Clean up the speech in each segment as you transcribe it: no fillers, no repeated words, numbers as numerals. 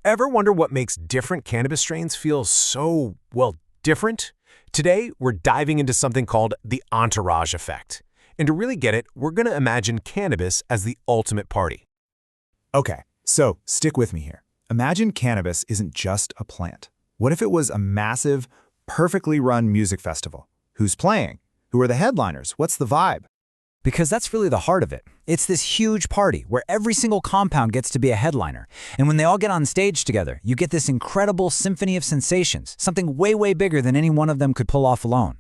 Ever wonder what makes different cannabis strains feel so, well, different? Today, we're diving into something called the Entourage Effect. And to really get it, we're going to imagine cannabis as the ultimate party. Okay, so stick with me here. Imagine cannabis isn't just a plant. What if it was a massive, perfectly run music festival? Who's playing? Who are the headliners? What's the vibe? Because that's really the heart of it. It's this huge party where every single compound gets to be a headliner. And when they all get on stage together, you get this incredible symphony of sensations, something way, way bigger than any one of them could pull off alone.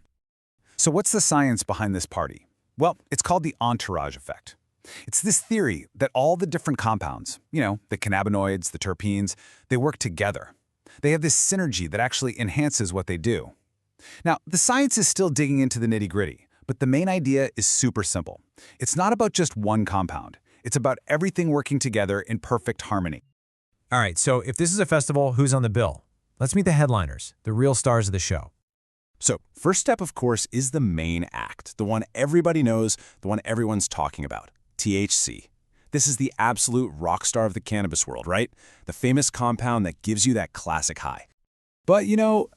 So what's the science behind this party? Well, it's called the Entourage Effect. It's this theory that all the different compounds, the cannabinoids, the terpenes, they work together. They have this synergy that actually enhances what they do. Now, the science is still digging into the nitty-gritty, but the main idea is super simple. It's not about just one compound. It's about everything working together in perfect harmony. All right, so if this is a festival, who's on the bill? Let's meet the headliners, the real stars of the show. So, first step, of course, is the main act, the one everybody knows, the one everyone's talking about, THC. This is the absolute rock star of the cannabis world, right? The famous compound that gives you that classic high. But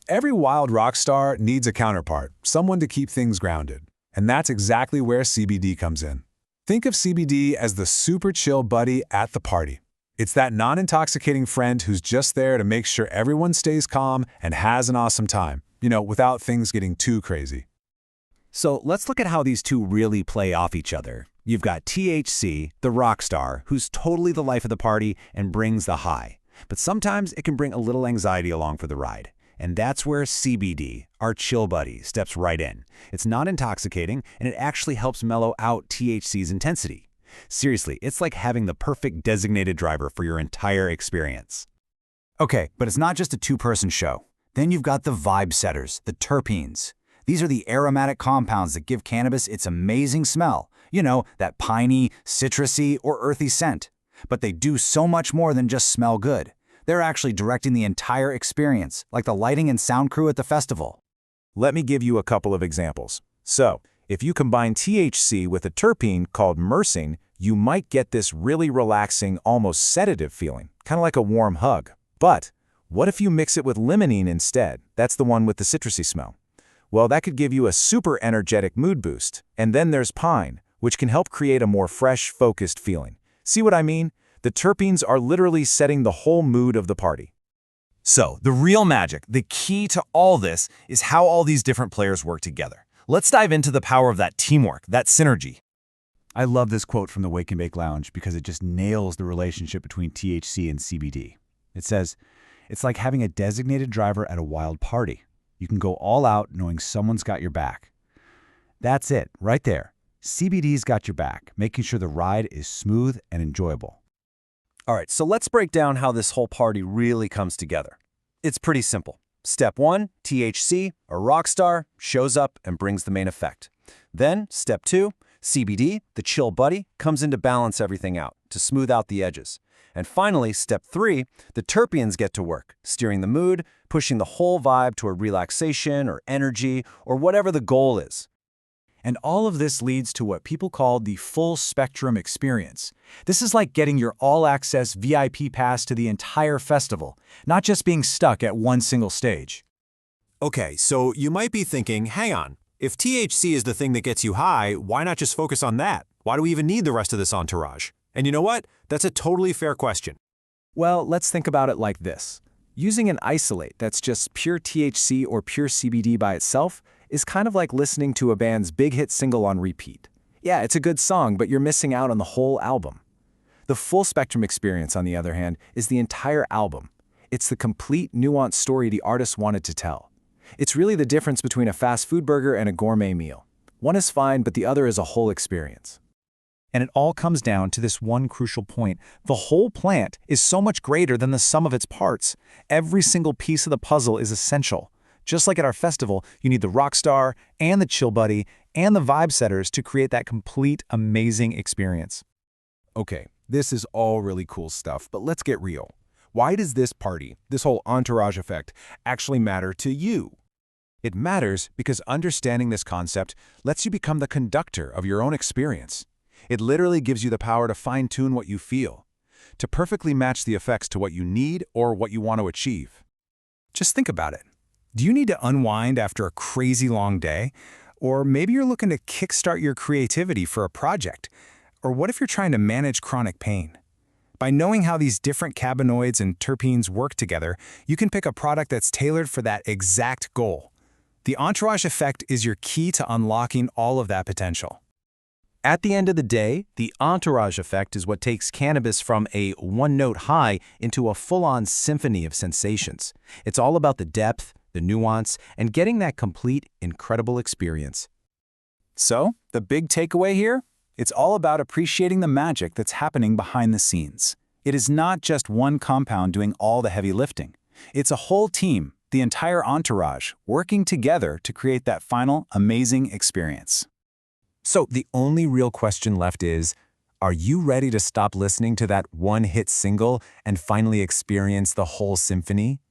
every wild rock star needs a counterpart, someone to keep things grounded. And that's exactly where CBD comes in. Think of CBD as the super chill buddy at the party. It's that non-intoxicating friend who's just there to make sure everyone stays calm and has an awesome time, without things getting too crazy. So let's look at how these two really play off each other. You've got THC, the rock star, who's totally the life of the party and brings the high. But sometimes it can bring a little anxiety along for the ride. And that's where CBD, our chill buddy, steps right in. It's non-intoxicating, and it actually helps mellow out THC's intensity. Seriously, it's like having the perfect designated driver for your entire experience. Okay, but it's not just a two-person show. Then you've got the vibe setters, the terpenes. These are the aromatic compounds that give cannabis its amazing smell. That piney, citrusy, or earthy scent. But they do so much more than just smell good. They're actually directing the entire experience, like the lighting and sound crew at the festival. Let me give you a couple of examples. So, if you combine THC with a terpene called myrcene, you might get this really relaxing, almost sedative feeling, kind of like a warm hug. But what if you mix it with limonene instead? That's the one with the citrusy smell. Well, that could give you a super energetic mood boost. And then there's pine, which can help create a more fresh, focused feeling. See what I mean? The terpenes are literally setting the whole mood of the party. So, the real magic, the key to all this, is how all these different players work together. Let's dive into the power of that teamwork, that synergy. I love this quote from the Wake and Bake Lounge because it just nails the relationship between THC and CBD. It says, it's like having a designated driver at a wild party. You can go all out knowing someone's got your back. That's it, right there. CBD's got your back, making sure the ride is smooth and enjoyable. All right, so let's break down how this whole party really comes together. It's pretty simple. Step 1, THC, a rock star, shows up and brings the main effect. Then, step 2, CBD, the chill buddy, comes in to balance everything out, to smooth out the edges. And finally, step 3, the terpenes get to work, steering the mood, pushing the whole vibe toward relaxation or energy or whatever the goal is. And all of this leads to what people call the full spectrum experience. This is like getting your all-access VIP pass to the entire festival, not just being stuck at one single stage. Okay, so you might be thinking, hang on, if THC is the thing that gets you high, why not just focus on that? Why do we even need the rest of this entourage? And you know what? That's a totally fair question. Well, let's think about it like this. Using an isolate that's just pure THC or pure CBD by itself is kind of like listening to a band's big hit single on repeat. Yeah, it's a good song, but you're missing out on the whole album. The full spectrum experience, on the other hand, is the entire album. It's the complete, nuanced story the artist wanted to tell. It's really the difference between a fast food burger and a gourmet meal. One is fine, but the other is a whole experience. And it all comes down to this one crucial point. The whole plant is so much greater than the sum of its parts. Every single piece of the puzzle is essential. Just like at our festival, you need the rock star and the chill buddy and the vibe setters to create that complete, amazing experience. Okay, this is all really cool stuff, but let's get real. Why does this party, this whole entourage effect, actually matter to you? It matters because understanding this concept lets you become the conductor of your own experience. It literally gives you the power to fine-tune what you feel, to perfectly match the effects to what you need or what you want to achieve. Just think about it. Do you need to unwind after a crazy long day? Or maybe you're looking to kickstart your creativity for a project. Or what if you're trying to manage chronic pain? By knowing how these different cannabinoids and terpenes work together, you can pick a product that's tailored for that exact goal. The Entourage Effect is your key to unlocking all of that potential. At the end of the day, the Entourage Effect is what takes cannabis from a one-note high into a full-on symphony of sensations. It's all about the depth, the nuance, and getting that complete, incredible experience. So, the big takeaway here? It's all about appreciating the magic that's happening behind the scenes. It is not just one compound doing all the heavy lifting. It's a whole team, the entire entourage, working together to create that final, amazing experience. So the only real question left is, are you ready to stop listening to that one-hit single and finally experience the whole symphony?